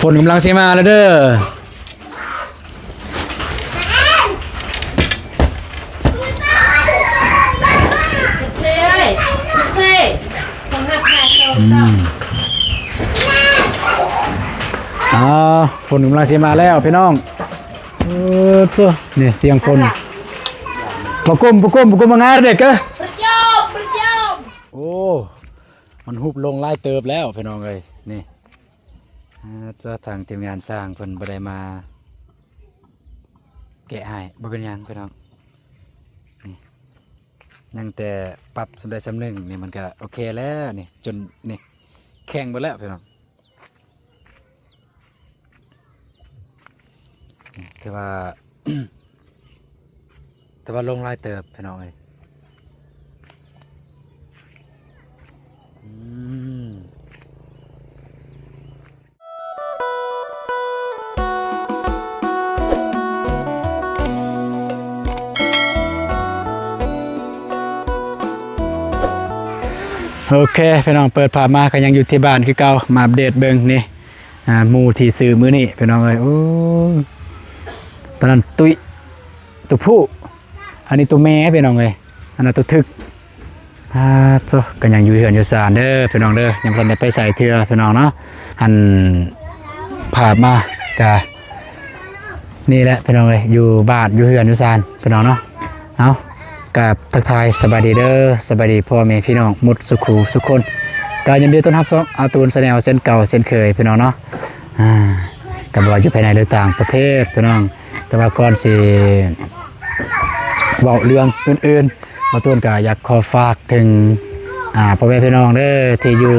ฝนกำลังสิมาแล้วเด้อฝนกำลังสิมาแล้วพี่น้องเจ้าเนี่ยเสียงฝนปะกุมมางานเด็กเหรอประจบโอ้มันหุบลงไล่เติบแล้วพี่น้องเลยนี่จะทางทีมงานสร้างเพิ่นบ่ได้มาแกะให้บ่เป็นหยังพี่น้องนี่ยังแต่ปรับสำเร็จสำนึงนี่มันก็โอเคแล้วนี่จนนี่แข็งหมดแล้วพี่น้องแต่ว่า แต่ว่าลงไล่เติบพี่น้องเลยโอเคพี่น้องเปิดภาพมาก็ยังอยู่ที่บ้านคือเก่ามาอัปเดตเบิ่งนี่หมู่ที่ซื้อมื้อนี้พี่น้องเอ้ยโอ้ตอนนั้นตุ้ยตัวผู้อันนี้ตัวแม่พี่น้องเอ้ยอันนั้นตัวทึกโซ่ก็ยังอยู่เฮือนอยู่ศาลเด้อพี่น้องเด้อยังบ่ได้ไปใส่เทื่อพี่น้องเนาะหันภาพมาก็นี่แหละพี่น้องเอ้ยอยู่บ้านอยู่เฮือนอยู่ศาลพี่น้องเนาะเอากับทักทายสบายดีเด้อสบายดีพ่อแม่พี่น้องมุดสุขูสุขคนก็ยินดีต้อนรับอาตูนแนลเส้นเก่าเส้นเคยพี่น้องเนาะกับว่าอยู่ภายในหรือต่างประเทศพี่น้องแต่ว่าก่อนสิบอกเรื่องอื่นๆอาตูนก็อยากขอฝากถึงพ่อแม่พี่น้องเด้อที่อยู่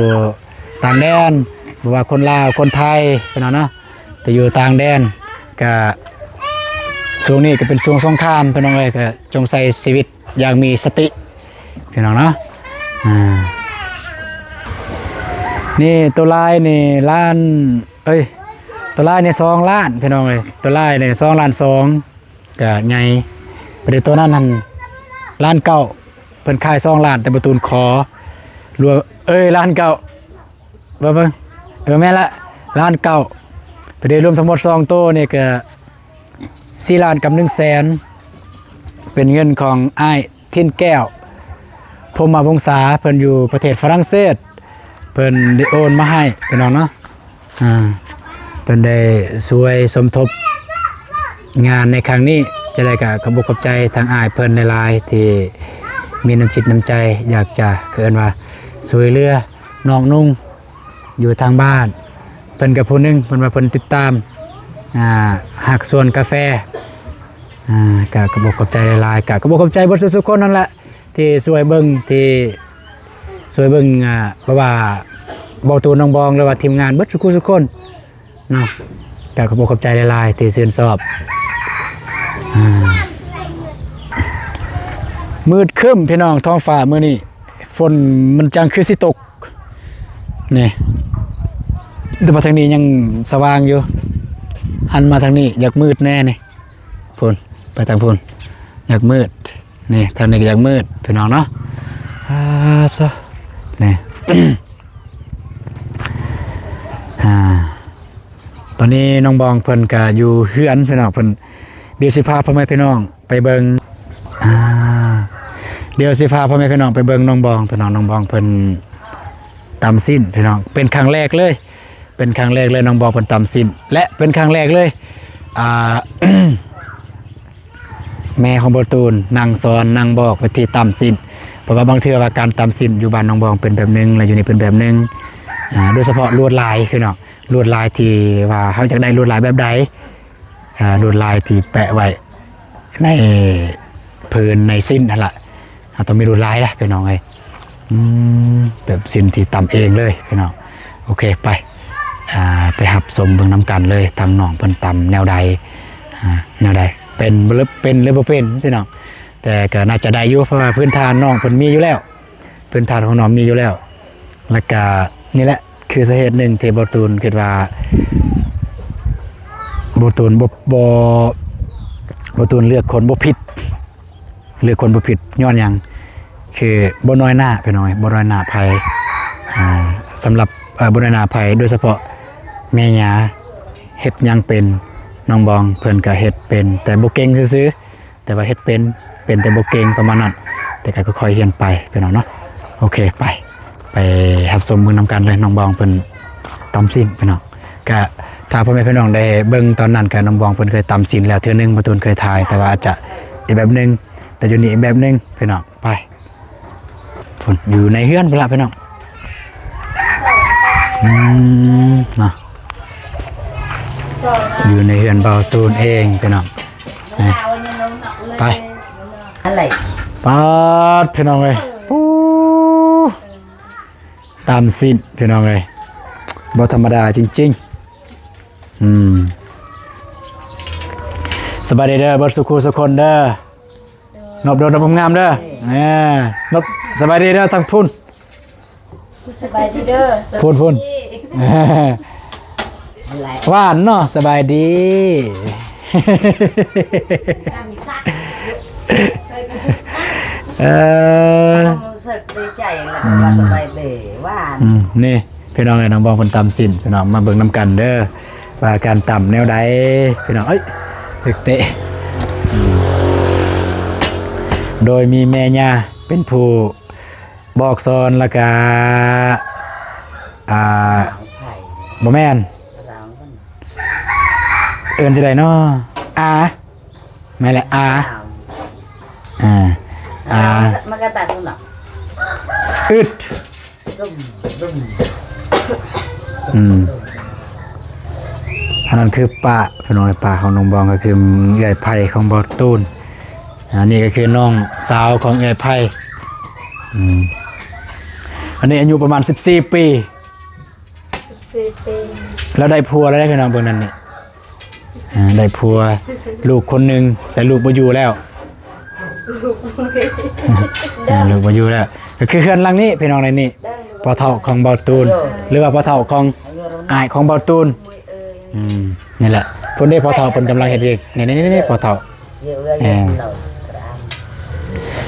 ต่างแดนบ่ว่าคนลาวคนไทยพี่น้องเนาะที่อยู่ต่างแดนก็ช่วงนี้ก็เป็นช่วงสงครามพี่น้องเลยก็จงใส่ชีวิตอย่างมีสติพี่น้องเนาะนี่ตัวลายนี่ล้านตัวลายนี่2 ล้านพี่น้องเลยตัวลายนี่2 ล้าน 2ก็ใหญ่ประเดี๋ยวตัวนั้นหั่น1 ล้าน 9เพิ่นขาย2 ล้านแต่ประตูนขอรวม1 ล้าน 9เบิ่งแม่ละ1 ล้าน 9ประเดี๋ยวรวมทั้งหมด2ตัวนี่ก็4 ล้านกับ1 แสนเป็นเงินของอ้ายทินแก้วพรหมวงศาเพิ่นอยู่ประเทศฝรั่งเศสเพิ่นได้โอนมาให้พี่น้องเนาะเพิ่นได้ช่วยสมทบงานในครั้งนี้จะได้ขอบใจทางอ้ายเพิ่นในลายที่มีน้ำจิตน้ำใจอยากจะเกินว่าช่วยเหลือน้องนุ่งอยู่ทางบ้านเพิ่นกับผู้นึงเพิ่นว่าเพิ่นติดตามหักส่วนกาแฟกระบอกขอบใจหลายๆกระบอกขอบใจบทสุขคนนั่นแหละที่ช่วยเบิ้งที่ช่วยเบิ้งเพราะว่าบอตูน้องบองหรือว่าทีมงานบทสุขคนเนาะกระบอกขอบใจหลายๆที่เชื่อสอบมืดครึ้มพี่น้องท้องฟ้ามื้อนี้ฝนมันจังคือสิตกนี่แต่มาทางนี้ยังสว่างอยู่หันมาทางนี้อยากมืดแน่นี่พุ่นไปทางพุ่นอยากมืดนี่ทางนี้อยากมืดพี่น้องเนาะนี่ ตอนนี้น้องบองเพิ่นก็อยู่เฮือนพี่น้องเพิ่นเดี๋ยวสิพาพ่อแม่พี่น้องไปเบิ่งเดี๋ยวสิพาพ่อแม่พี่น้องไปเบิ่งน้องบองพี่น้องน้องบองเพิ่นตำสิ้นพี่น้องเป็นครั้งแรกเลยเป็นครั้งแรกเลยน้องบองเพิ่นตำสิ้นและเป็นครั้งแรกเลยแม่ของโบตูนนางสอนนางบอกวิธีตำสิ้นเพราะว่าบางเทื่อว่าการตำสิ้นอยู่บ้านน้องบองเป็นแบบนึงและอยู่นี่เป็นแบบนึงโดยเฉพาะลวดลายคือเนาะลวดลายที่ว่าเขาจะได้ลวดลายแบบใดลวดลายที่แปะไว้ในพื้นในสิ้นนั่นแหละต้องมีลวดลายนะพี่น้องไอ้แบบสิ้นที่ตำเองเลยพี่น้องโอเคไปหับสมเบิ่งน้ำกันเลยทางน้องเพิ่นตำแนวใดเป็นหรือบ่เป็นพี่น้องแต่ก็น่าจะได้อยู่เพราะว่าพื้นฐานน้องเพิ่นมีอยู่แล้วพื้นฐานของน้องมีอยู่แล้วแล้วก็นี่แหละคือสาเหตุหนึ่งที่บตูนคิดว่าบตูนเลือกคนบ่ผิดย้อนหยังคือบ่น้อยหน้าพี่น้องบ่น้อยหน้าภัยสำหรับบ่น้อยหน้าภัยโดยเฉพาะแม่ย่า เฮ็ดหยังเป็นน้องบองเพิ่นก็เฮ็ดเป็นแต่บ่เก่งซื่อๆแต่ว่าเฮ็ดเป็นแต่บ่เก่งประมาณนั้นแต่ก็ค่อยๆเรียนไปพี่น้องเนาะโอเคไปรับชมมือนำกันเลยน้องบองเพิ่นตำสิ้นพี่น้องก็ถ้าพ่อแม่พี่น้องได้เบิ่งตอนนั้นก็น้องบองเพิ่นเคยตำสิ้นแล้วเทื่อนึงบ่ตูนเคยถ่ายแต่ว่าอาจจะอีกแบบนึงแต่อยู่นี่อีกแบบนึงพี่น้องไปพุ่นอยู่ในเฮือนพุ่นล่ะพี่น้องเนาะอยู่ในเฮือนเบาตูนเองพี่น้องไปอะไรปาดพี่น้องเลยปูตามสิ้นพี่น้องเลยบ่ธรรมดาจริงๆสบายดีเด้อเบิดสุขุสุคนเด้อนบโดนนบงามเด้อนบสบายดีเด้อทั้งพุ่นสบายดีเด้อพุ่นหวานเนาะสบายดีรู้สึกดีใจแล้วว่าสบายดีว่านี่พี่น้องไอ้น้องบองคนตำสินพี่น้องมาเบิ่งน้ำกันเด้อว่าการตำแนวใดพี่น้องถึกเตะโดยมีแม่ย่าเป็นผู้บอกสอนแล้วก็บ่แม่นเอิ้นสิได้เนาะแม่นแหละมันก็ตัดสนับอึดอันนั้นคือป่าพี่น้องป่าของน้องบองก็คือใหญ่ไผ่ของบอตูนอันนี้ก็คือน้องสาวของใหญ่ไผ่อันนี้อายุประมาณ14 ปีแล้วได้ผัวแล้วได้พี่น้องเบิ่งนั่นนี่ได้ผัวลูกคนหนึ่งแต่ลูกมาอยู่แล้วลูกมาอยู่แล้วก็คือเฮือนหลังนี้พี่น้องในนี่พ่อเฒ่าของเบาตูนหรือว่าพ่อเฒ่าของอ้ายของเบาตูนนี่แหละเพิ่นได้พ่อเฒ่าเพิ่นกำลังเฮ็ดเองนี่พ่อเฒ่า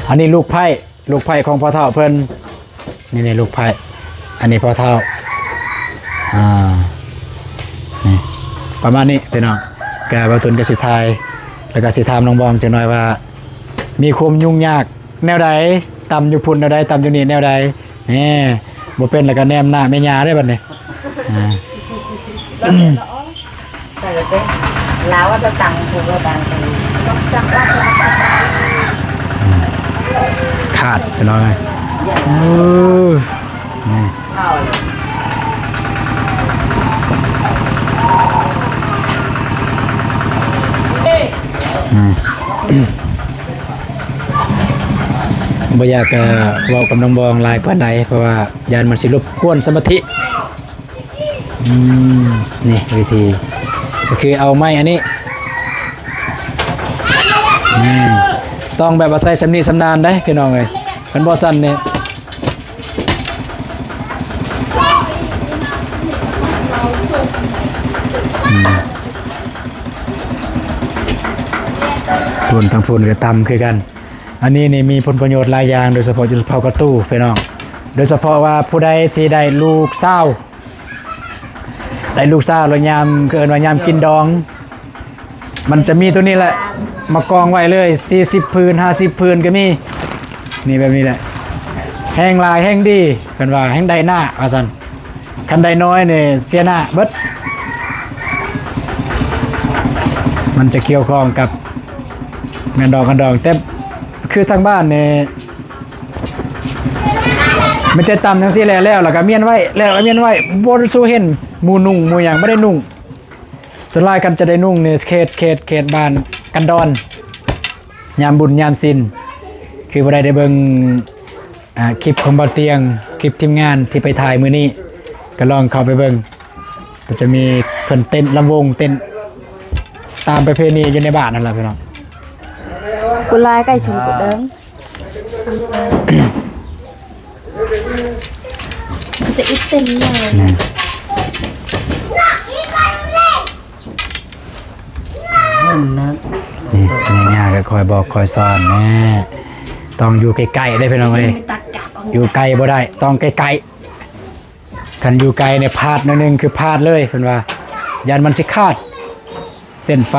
อันนี้ลูกไผ่ของพ่อเฒ่าเพิ่นนี่ลูกไผ่อันนี้พ่อเฒ่านี่ประมาณนี้พี่น้องแกเบาตูนก็สิทายแล้วก็สิถามน้องบองจังหน่อยว่ามีความยุ่งยากแนวใดตำอยู่พุ่นแนวใดตำอยู่นี่แนวใดนี่บ่เป็นแล้วก็แนมหน้าแม่ย่าได้บัดนี้แต่ก็เป็นแล้วว่าจะตังผูกก็ตังต้องสั่งว่าขาดไปหน่อยนี่เข้าบ่อยากจะเว้ากับน้องบองหลายปานใดเพราะว่ายานมันสิรบกวนสมาธินี่วิธีก็คือเอาไม้อันนี้ต้องแบบว่าใส่สำนีสำนานได้พี่น้องเลยคันบ่สั่นเนี่ยพุ่นทั้งพุ่นก็ตำคือกันอันนี้นี่มีผลประโยชน์หลายอย่างโดยเฉพาะอยู่เผากระตู้พี่น้องโดยเฉพาะว่าผู้ใดที่ได้ลูกสาวแล้วยามเกินว่ายามกินดองมันจะมีตัวนี้แหละมากองไว้เลย40 พื้น50 พื้นก็มีนี่แบบนี้แหละแห้งลายแห้งดีเป็นว่าแห้งได้หน้าว่าซั่นคันได้น้อยเนี่ยเสียหน้าเบิดมันจะเกี่ยวข้องกับเงินดองแต่คือทางบ้านเนี่ยไม่ได้ตำทั้งสี่แล้วก็เมียนไว้แล้วเมียนไว้บนสู้เห็นหมูนุ่งหมูอย่างไม่ได้นุ่งส่วนลายกันจะได้นุ่งเนี่ยเขตบ้านกันดอนยามบุญยามศิลคือบ่ได้เบิ่งคลิปของบ่าวเตียงคลิปทีมงานที่ไปถ่ายมื้อนี้ก็ลองเข้าไปเบิ่งก็จะมีเพิ่นเต้นลำวงเต้นตามประเพณีอยู่ในบ้านนั่นแหละพี่น้องกูไล่ไก่ชนกูเดิมจะอิดเต็มเลยนี่ง่ายๆก็คอยบอกคอยสอนแน่ต้องอยู่ใกล้ๆได้พี่น้องเอ้ยอยู่ไกลบ่ได้ต้องใกล้ๆคันอยู่ไกลเนี่ยพลาดนิดนึงคือพลาดเลยเพิ่นว่า ยันมันสิขาดเส้นไฟ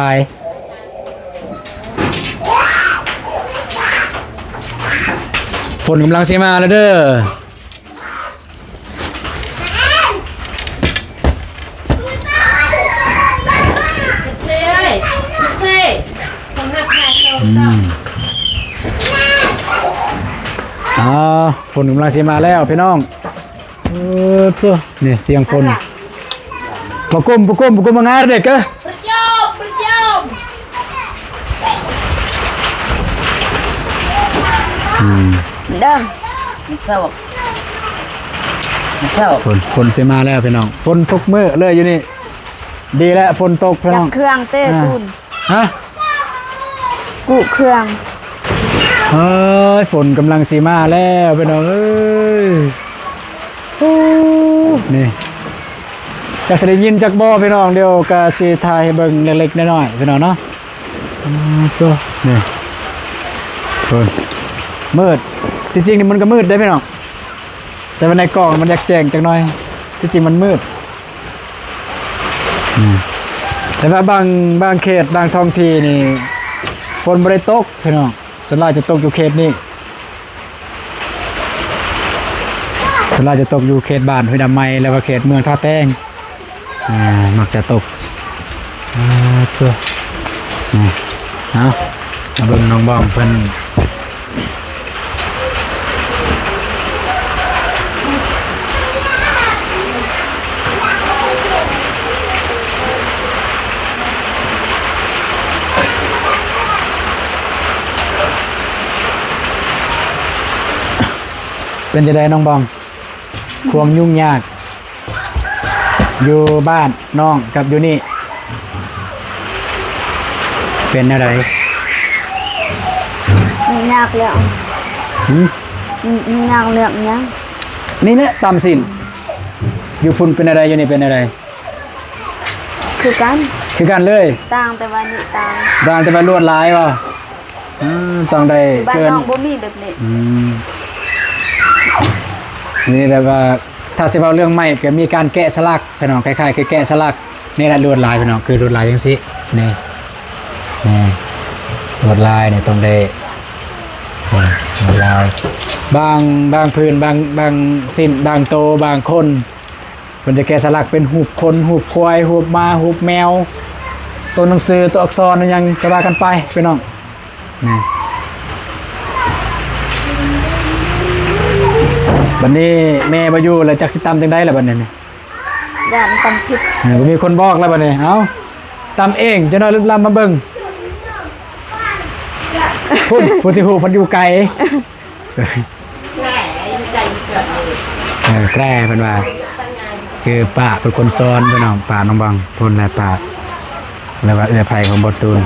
ฝนกำลังสิมาแล้วเด้อฝนกำลังสิมาแล้วพี่น้องเจ้านี่เสียงฝนปะกุมมางานเด็กอะเดิมฝนสิมาแล้วพี่น้องฝนตกมื้อเลยอยู่นี่ดีแล้วฝนตกพี่น้องเครื่องเต้ตูนฮะกุเครื่องฝนกำลังสีมาแล้วพี่น้องเอ้ยนี่จากสิได้ยินจากบ่พี่น้องเดี๋ยวก็สิถ่ายให้เบิ่งเล็กๆน้อยๆพี่น้องเนาะจ้านี่ฝนมืดจริงๆนี่มันก็มืดได้พี่น้องแต่ว่าในกล่องมันอยากแจ้งจักหน่อยจริงๆมันมืดแต่ว่าบางเขตบางท้องที่นี่ฝนบ่ได้ตกพี่น้องส่วนใหญ่จะตกอยู่เขตนี้ส่วนใหญ่จะตกอยู่เขตบ้านห้วยดำไม้แล้วก็เขตเมืองท่าแต้งมักจะตกชั่วนี่เอามาเบิ่งน้องบ้องเพิ่นเป็นจะได้น้องบองความยุ่งยากอยู่บ้านน้องกับอยู่นี่เป็นอะไรยากเลยยากเรื่องเนี้ยนี่แหละตามสินอยู่ฝุ่นเป็นอะไรอยู่นี่เป็นอะไรคือกันเลยต่างแต่ว่านี่ต่างแต่ว่าลวดลายป่ะต้องได้เกินบ้านน้องบ่มีแบบนี้นี่แบบว่าถ้าสิเว้าเรื่องไม้ก็มีการแกะสลักพี่น้องคล้ายๆคือแกะสลักนี่แหละลวดลายพี่น้องคือลวดลายจังซี่นี่ลวดลายนี่ต้องได้ลวดลายบางพื้นบางสิ้นบางโตบางคนมันจะแกะสลักเป็นหูปคนหูปควายหูปม้าหูปแมวตัวหนังสือตัวอักษรยังก็ว่ากันไปพี่น้องนี่บัดนี้แม่บ่อยู่แล้วจักสิตำจังได๋ล่ะบัดนี้นี่ย่านตำผิดบ่มีคนบอกแล้วบัดนี้เอ้าตำเองจะน้อยลึกล้ำมาเบิ่งผู้ที่ฮู้เพิ่นอยู่ไกลแกล้อยู่ไกลเกือบแกล้เพิ่นว่าคือป้าเป็นคนสอนพี่น้องป้าน้องบังเพิ่นแหละป้าแล้วว่าเอื้อไผของบ่ตูน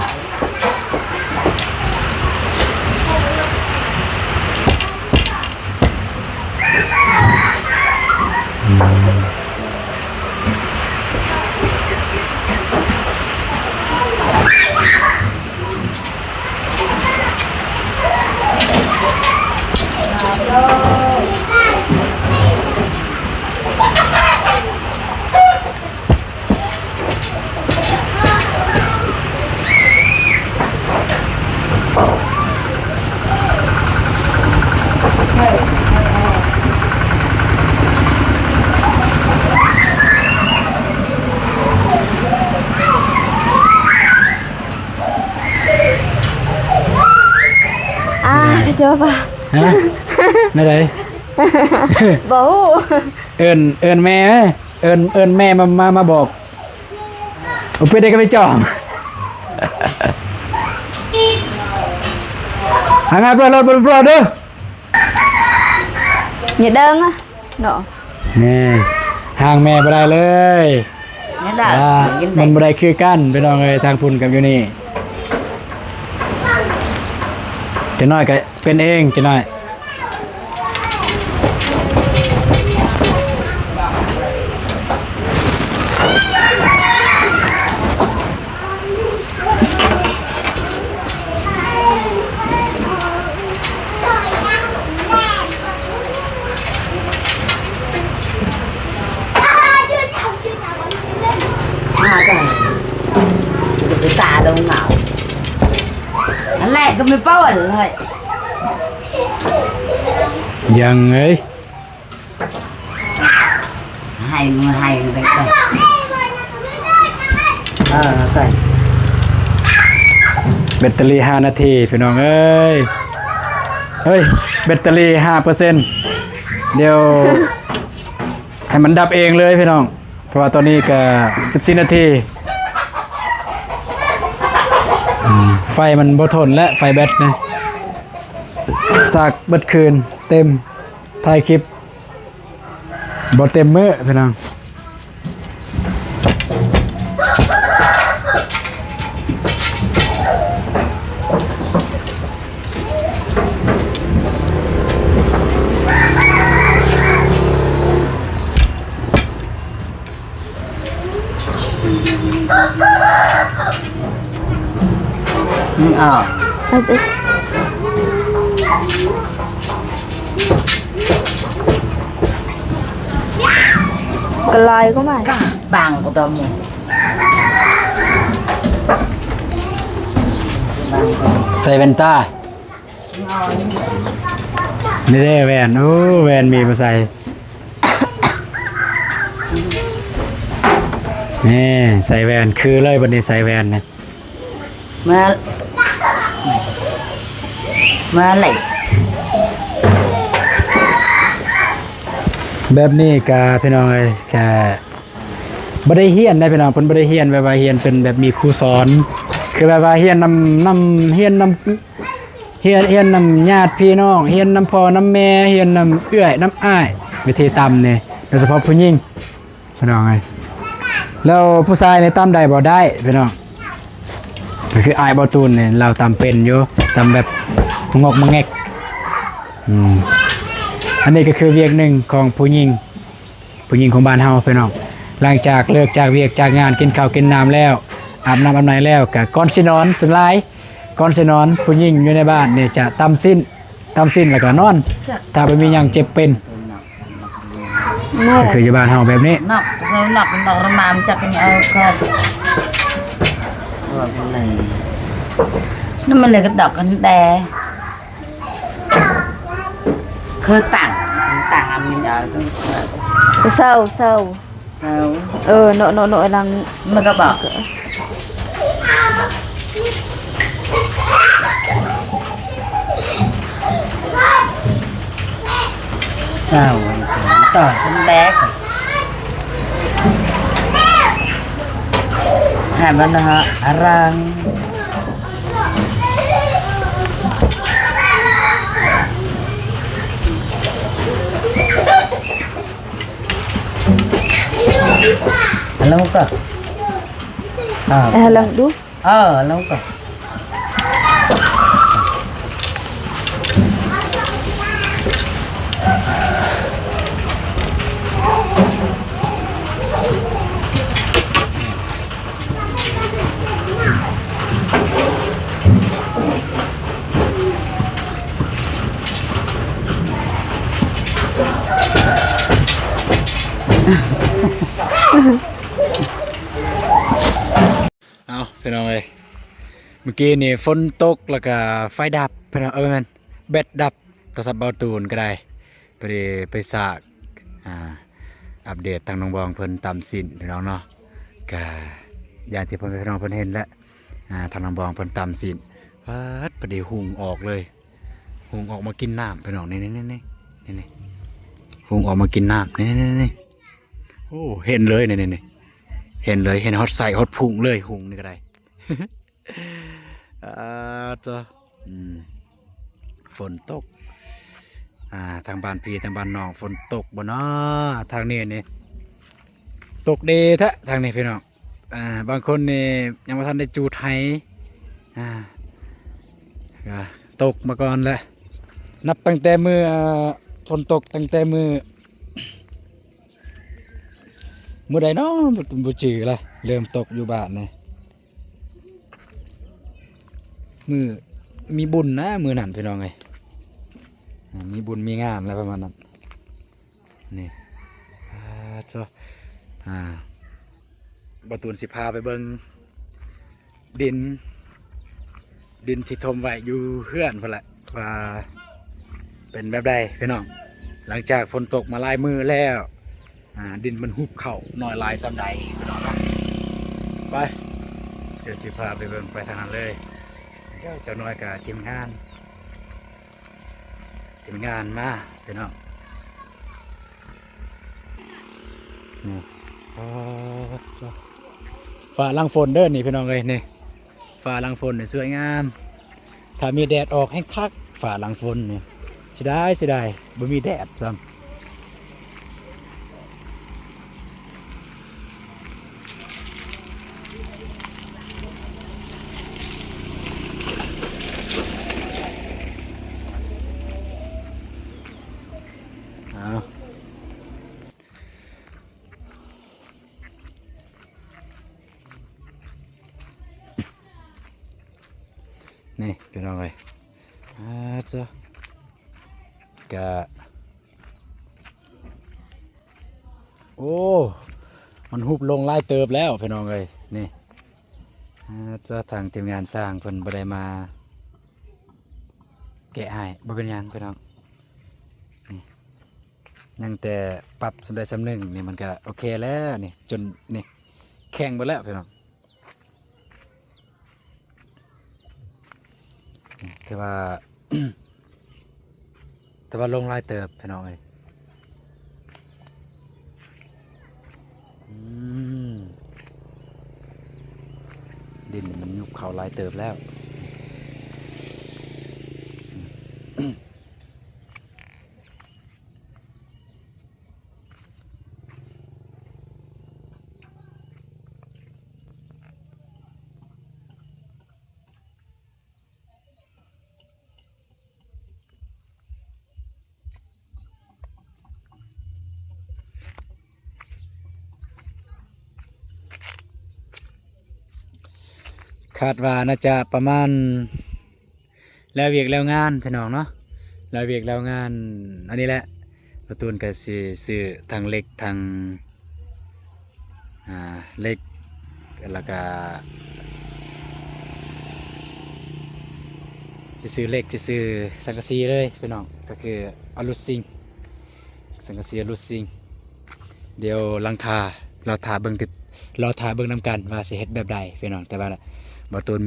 เจอป่ะฮะนั่นเลยบ่เอิญแม่เอิญแม่มาบอกเอาไปได้ก็ไปจอมหางานปลอดเด้ออย่าเดินนะเนาะนี่ทางแม่บ่ได้เลยมันบ่ได้คือกันไปน้องเอ้ยทางพุ่นกับอยู่นี่จะน้อยก็เป็นเองจะน้อย กันจะไปตาดงเหงาอันแรกก็ไม่เป้าเลย ยังเอ้ย ให้มือให้ไปก่อนก่อน แบตเตอรี่5นาทีพี่น้องเอ้ยเฮ้ยแบตเตอรี่5%เดี๋ยว ให้มันดับเองเลยพี่น้องเพราะว่าตอนนี้ก็14นาทีไฟมันบ่ทนและไฟแบตนะสากเบิดคืนเต็มถ่ายคลิปบ่เต็มมื้อพี่น้องเอาไปกลายก็ไม่ ก็บางก็ตัวมึง ใส่แว่นตานี่เด้แว่นโอ้แว่นมีมาใส่นี่ใส่แว่นคือเลยบัดนี้ใส่แว่นนะ มาไหล แบบนี้กะพี่น้องเอ้ยกะบ่ได้เฮียนได้พี่น้องเพิ่นบ่ได้เฮียนแบบว่าเฮียนเป็นแบบมีครูสอนคือแบบว่าเฮียนนำเฮียนนำเฮียนนำญาติพี่น้องเฮียนนำพ่อนำแม่เฮียนนำเอื้อยนำอ้ายวิธีตำนี่โดยเฉพาะผู้หญิงพี่น้องเอ้ยแล้วผู้ชายนี่ตำได้บ่ได้พี่น้องก็คืออ้ายบ่ตูนนี่เราตำเป็นอยู่สำแบบงอกมะแงกอันนี้ก็คือเวียกหนึ่งของผู้หญิงของบ้านเฮาพี่น้องหลังจากเลิกจากเวียกจากงานกินข้าวกินน้ำแล้วอาบน้ำอาบในแล้วก็ก่อนสินอนสุดท้ายก่อนสินอนผู้หญิงอยู่ในบ้านเนี่ยจะตำสิ้นแล้วก็นอนถ้าไม่มีหยังเจ็บเป็นก็คืออยู่บ้านเฮาแบบนี้ นอกคือหนอกระมามจะเป็นเอาก็ว่าเลยนั่นมันเลยกระดอกกันแดเคยต่างมันเอาเศร้าเศร้า โนลัง มันก็บอกเศร้าต่อคนแบกหามันนะฮะรังAlam mo ka? Lang du. Alam mo ka.เอาพี่น้องเอ้ยเมื่อกี้นี่ฝนตกแล้วก็ไฟดับพี่น้องแม่นแบตดับโทรศัพท์เบาตูนก็ได้ไปสากอัปเดตทางน้องบองเพิ่นตามสินพี่น้องเนาะก็อย่างที่เพิ่นพี่น้องเพิ่นเห็นแล้วทางน้องบองเพิ่นตามสินพอดีหุงออกเลยหุงออกมากินน้ำพี่น้องนี่หุงออกมากินน้ำนี่โอ้เห็นเลยนี่เห็นเลยเห็นฮอตใส่ฮอตพุงเลยหุงนี่ก็ได้ ตัวฝนตกทางบ้านพี่ทางบ้านน้องฝนตกบ่เนาะทางนี้นี่ตกดีแท้ทางนี้พี่น้องบางคนนี่ยังบ่ทันได้จูดไหตกมาก่อนแล้วนับตั้งแต่มือฝนตกตั้งแต่มือใดเนาะบ่จื้อละเริ่มตกอยู่บ้านนี่มือมีบุญนะมือนั่นพี่น้องเอ้ยมีบุญมีงานอะไรประมาณนั้นนี่ บ่ตูนสิพาไปเบิ่งดินที่ถมไว้อยู่เฮือนพุ่นแหละว่าเป็นแบบใดพี่น้องหลังจากฝนตกมาหลายมื้อแล้วดินมันหุบเข้าน้อยหลายซำใดพี่น้องนะไปเดี๋ยวสิพาไปเบิ่งไปทางนั้นเลยเดี๋ยวเจ้าน้อยกับทีมงานมาพี่น้องนี่ฝ่าหลังฝนเด้อนี่พี่น้องเลยนี่ฝ่าหลังฝนนี่สวยงามถ้ามีแดดออกให้คักฝ่าหลังฝนนี่เสียดายบ่มีแดดซ้ำนี่พี่น้องเลยจ้ะกะโอ้มันหุบลงไล่เติบแล้วพี่น้องเลยนี่จะทางทีมงานสร้างเพิ่นบ่ได้มาแกะให้บ่เป็นหยังพี่น้องนี่ยังแต่ปรับสำเร็จสำนึงนี่มันก็โอเคแล้วนี่จนนี่แข็งไปแล้วพี่น้องแต่ว่า ลงลายเติบพี่น้องเลยดินมันยุบเขาลายเติบแล้วคาดว่าน่าจะประมาณแล้วเวียกแล้วงานพี่น้องเนาะแล้วเวียกแล้วงานอันนี้แหละประตูนก็สิซื้อทางเล็กทางเล็กแล้วก็จะซื้อเล็กจะซื้อสังกะสีเลยพี่น้องก็คืออลูซิงสังกะสีอลูซิงเดี๋ยวหลังคาเราถ่าเบิ่งนำกันว่าสิเฮ็ดแบบใดพี่น้องแต่ว่าบ่ตูน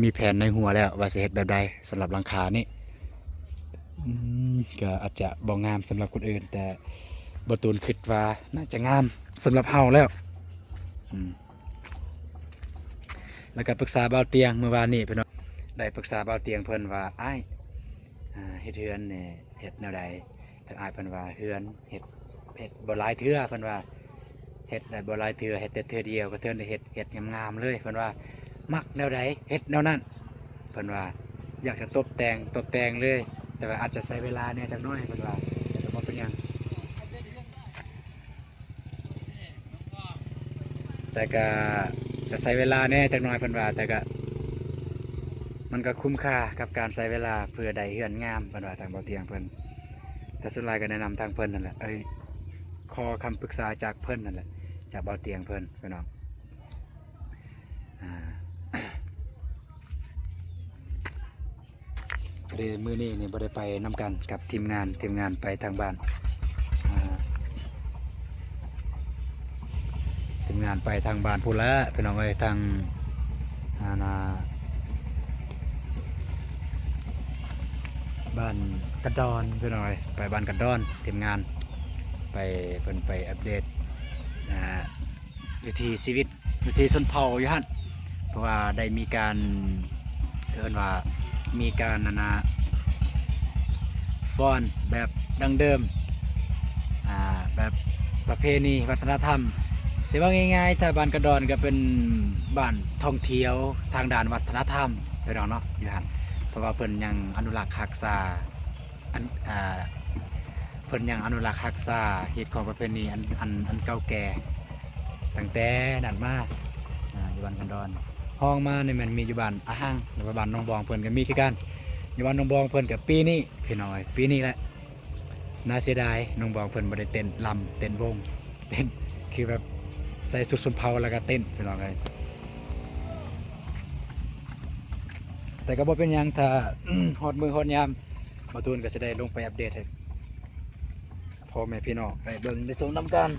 มีแผนในหัวแล้วว่าสิเฮ็ดแบบใดสำหรับหลังคานี่ก็อาจจะบ่งามสำหรับคนอื่นแต่บ่ตูนคิดว่าน่าจะงามสำหรับเฮาแล้วแล้วก็ปรึกษาบ่าวเตียงเมื่อวานนี้พี่น้องได้ปรึกษาบ่าวเตียงเพิ่นว่าอ้ายเฮ็ดเฮือนนี่เฮ็ดแนวใดทางอ้ายเพิ่นว่าเฮือนเฮ็ดบ่หลายเทื่อเพิ่นว่าเฮ็ดได้บ่หลายเทื่อเฮ็ดแต่เทื่อเดียวก็เทื่อได้เฮ็ดงามๆเลยเพิ่นว่ามักแนวใดเฮ็ดแนวนั้นเพิ่นว่าอยากจะตบแต่งเลยแต่ว่าอาจจะใช้เวลาเนี่ยจักหน่อยเพิ่นว่าแต่บ่เป็นหยังแต่ก็จะใช้เวลาเนี่ยจักหน่อยเพิ่นว่าแต่ก็มันก็คุ้มค่ากับการใช้เวลาเพื่อได้เฮือนงามเพิ่นว่าทางบ่เตียงเพิ่นแต่ส่วนหลายก็แนะนำทางเพิ่นนั่นแหละขอคำปรึกษาจากเพิ่นนั่นแหละจากบ่เตียงเพิ่นพี่น้องมือนี้นี่บ่ได้ไปนำกันกับทีมงานไปทางบ้านทีมงานไปทางบ้านพูดแล้วพี่น้องเอ้ยทางบ้านกระดอนพี่น้องเอ้ยไปบ้านกระดอนทีมงานไปเพิ่นไปอัปเดตวิถีชีวิตวิถีชนเผ่าอยู่หั่นเพราะว่าได้มีการเอิ้นว่ามีการฟ้อนแบบดังเดิมแบบประเพณีวัฒนธรรมสิว่าง่ายๆถ้าบ้านกระดอนก็เป็นบ้านท่องเที่ยวทางด้านวัฒนธรรมไปน้องเนาะอยู่หั่นเพราะว่าเพิ่นยังอนุรักษ์รักษาเพิ่นยังอนุรักษ์รักษาเฮ็ดของประเพณีอันเก่าแก่ตั้งแต่นั้นมาอยู่บ้านกระดอนห้องมาเนี่ยมันมีอยู่บ้านอาหังหรือว่าบ้านน้องบองเพิ่นก็มีคือกันอยู่บ้านน้องบองเพิ่นกับปีนี้พี่น้อยปีนี้แหละน่าเสียดายน้องบองเพิ่นบ่ได้เต้นลำเต้นวงเต้นคือแบบ ใส่สุดชนเผาแล้วก็เต้นพี่น้องเลยแต่ก็บ่เป็นหยังถ้า ฮอดมือฮอดยามบ่ตูนก็จะได้ลงไปอัปเดตให้พ่อแม่พี่น้องได้เบิ่งได้ชมนํกัน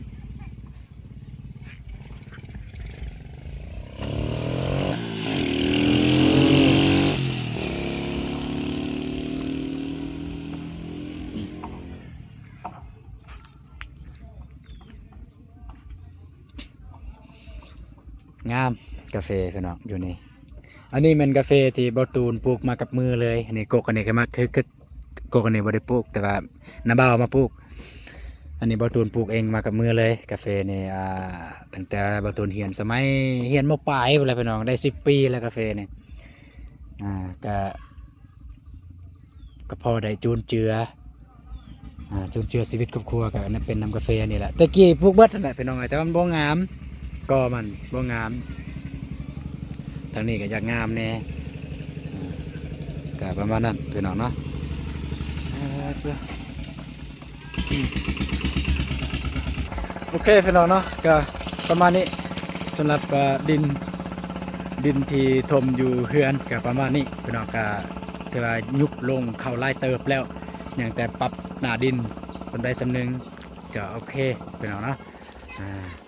งามกาแฟพี่น้องอยู่นี่อันนี้มันกาแฟที่บ่ตูนปลูกมากับมือเลยอันนี้กกอันนี้ก็มาคือกกอันนี้บ่ได้ปลูกแต่ว่าน้าบ่าวมาปลูกอันนี้บ่ตูนปลูกเองมากับมือเลยกาแฟนี่ตั้งแต่บ่ตูนเรียนสมัยเรียนมปลายพุ่นแหละพี่น้องได้10 ปีแล้วกาแฟนี่ก็พอได้จูนเจือชีวิตครอบครัวก็นั่นเป็นน้ำกาแฟนี่แหละแต่กี้ปลูกเบิดนั่นแหละพี่น้องแต่ว่ามันบ่งามก็มันบ่งามทางนี้ก็อยากงามแน่ก็ประมาณนั้นพี่น้องเนาะโอเคพี่น้องเนาะก็ประมาณนี้สำหรับดินที่ถมอยู่เฮือนก็ประมาณนี้พี่น้องก็ถือว่ายุบลงเข้าไล่เติบแล้วอย่างแต่ปรับหน้าดินสำใดสำหนึ่งก็โอเคพี่น้องเนาะ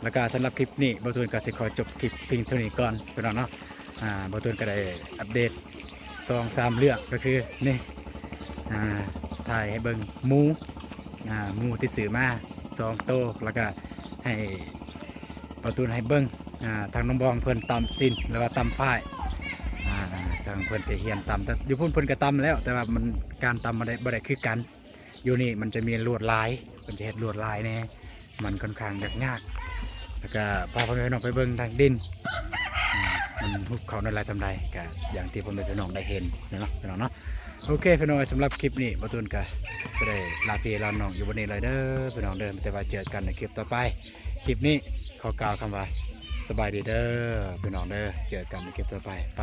แล้วก็สำหรับคลิปนี้บ่ตูนก็สิขอจบคลิปเพียงเท่านี้ก่อนพี่น้องเนาะบ่ตูนก็ได้อัปเดต2-3 เรื่องก็คือนี่ถ่ายให้เบิ่งหมูที่ซื้อมา2 โตวแล้วก็ให้บ่ตูนให้เบิ่งทางน้องบองเพิ่นตำซินแล้วก็ตำฝ้ายทางเพิ่นไปเฮียนตำแต่อยู่พุ่นเพิ่นก็ตำแล้วแต่ว่ามันการตำบ่ได้คือกันอยู่นี่มันจะมีลวดลายเพิ่นจะเฮ็ดลวดลายแน่มันค่อนข้างยากแล้วก็พาพ่อแม่พี่น้องไปเบิ่งทางดินมันหุบเขาในลายสำใดก็อย่างที่พ่อแม่พี่น้องได้เห็นเนาะพี่น้องเนาะโอเคพี่น้องสำหรับคลิปนี้บ่ตูนก็จะได้ลาพี่ลาน้องอยู่บนนี้เลยเด้อพี่น้องเด้อแต่ว่าเจอกันในคลิปต่อไปคลิปนี้ขอกล่าวคำว่าสบายดีเด้อพี่น้องเด้อเจอกันในคลิปต่อไป